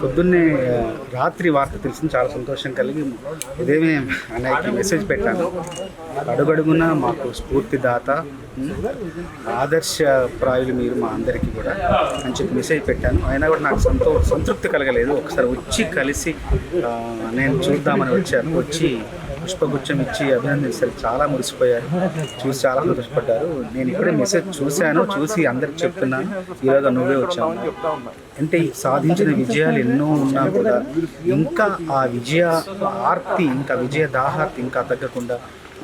పొద్దున్నే రాత్రి వార్త తెలిసింది. చాలా సంతోషం కలిగి ఉదయమే అన్నయ్యకి మెసేజ్ పెట్టాను. అడుగడుగున మాకు స్ఫూర్తిదాత, ఆదర్శప్రాయులు మీరు మా అందరికీ కూడా అని చెప్పి మెసేజ్ పెట్టాను. అయినా కూడా నాకు సంతృప్తి కలగలేదు. ఒకసారి వచ్చి కలిసి నేను చూద్దామని వచ్చాను. వచ్చి పుష్పగుచ్చం ఇచ్చి అభినందించారు. చాలా మురిసిపోయారు. చూసి చాలా సంతోషపడ్డారు. నేను ఇప్పుడే మెసేజ్ చూసి అందరికి చెప్తున్నాను, ఈరోజు నువ్వే వచ్చావు అంటే. సాధించిన విజయాలు ఎన్నో ఉన్నా కూడా ఇంకా ఆ విజయ ఆర్తి, ఇంకా విజయ దాహార్తి ఇంకా తగ్గకుండా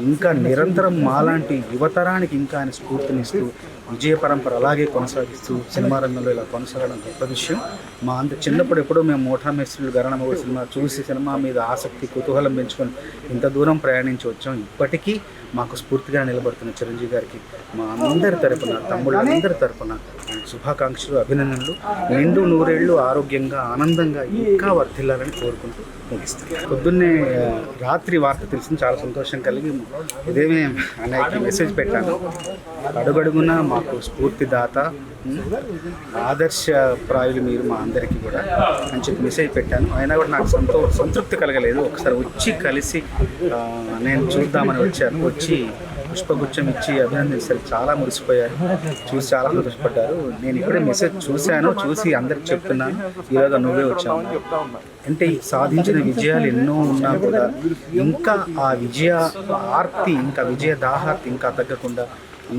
ఇంకా నిరంతరం మాలాంటి యువతరానికి ఇంకా ఆయన స్ఫూర్తినిస్తూ విజయ పరంపర అలాగే కొనసాగిస్తూ సినిమా రంగంలో ఇలా కొనసాగడం గొప్ప విషయం. మా అంత చిన్నప్పుడు ఎప్పుడో మేము మోఠా మేస్త్రులు గరణమగ సినిమా చూసి సినిమా మీద ఆసక్తి కుతూహలం పెంచుకొని ఇంత దూరం ప్రయాణించి వచ్చాం. ఇప్పటికీ మాకు స్ఫూర్తిగా నిలబడుతున్న చిరంజీవి గారికి మా అందరి తరపున, తమ్ముళ్ళందరి తరపున శుభాకాంక్షలు, అభినందనలు. నిండు నూరేళ్లు ఆరోగ్యంగా ఆనందంగా ఇంకా వర్ధిల్లాలని కోరుకుంటూ ముగిస్తాను. పొద్దున్నే రాత్రి వార్త తెలిసింది. చాలా సంతోషం కలిగి ఉదయమే అన్నయ్యకి మెసేజ్ పెట్టాను. అడుగడుగున మాకు స్ఫూర్తిదాత, ఆదర్శప్రాయులు మీరు మా అందరికీ కూడా అని చెప్పి మెసేజ్ పెట్టాను. అయినా కూడా నాకు సంతృప్తి కలగలేదు. ఒకసారి వచ్చి కలిసి నేను చూద్దామని వచ్చాను. వచ్చి పుష్పగుచ్చం ఇచ్చి అభినందించారు. చాలా మురిసిపోయారు. చూసి చాలా సంతోషపడ్డారు. నేను ఇప్పుడే మెసేజ్ చూసి అందరికి చెప్తున్నాను, ఈరోజు నువ్వే వచ్చావు అంటే. సాధించిన విజయాలు ఎన్నో ఉన్నా కూడా ఇంకా ఆ విజయ ఆర్తి, ఇంకా విజయ దాహార్తి ఇంకా తగ్గకుండా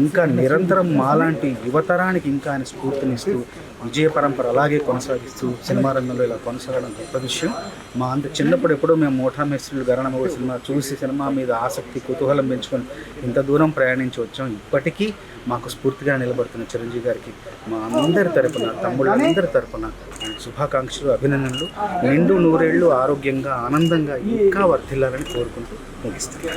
ఇంకా నిరంతరం మాలాంటి యువతరానికి ఇంకా ఆయన స్ఫూర్తినిస్తూ విజయ పరంపర అలాగే కొనసాగిస్తూ సినిమా రంగంలో ఇలా కొనసాగడం గొప్ప విషయం. మా అంత చిన్నప్పుడు ఎప్పుడో మేము మోఠా మేస్త్రులు గరణమగ సినిమా చూసి సినిమా మీద ఆసక్తి కుతూహలం పెంచుకొని ఇంత దూరం ప్రయాణించి వచ్చాం. ఇప్పటికీ మాకు స్ఫూర్తిగా నిలబడుతున్న చిరంజీవి గారికి మా అందరి తరపున, తమ్ముళ్ళందరి తరపున శుభాకాంక్షలు, అభినందనలు. నిండు నూరేళ్లు ఆరోగ్యంగా ఆనందంగా ఇంకా వర్ధిల్లాలని కోరుకుంటూ ముగిస్తాను.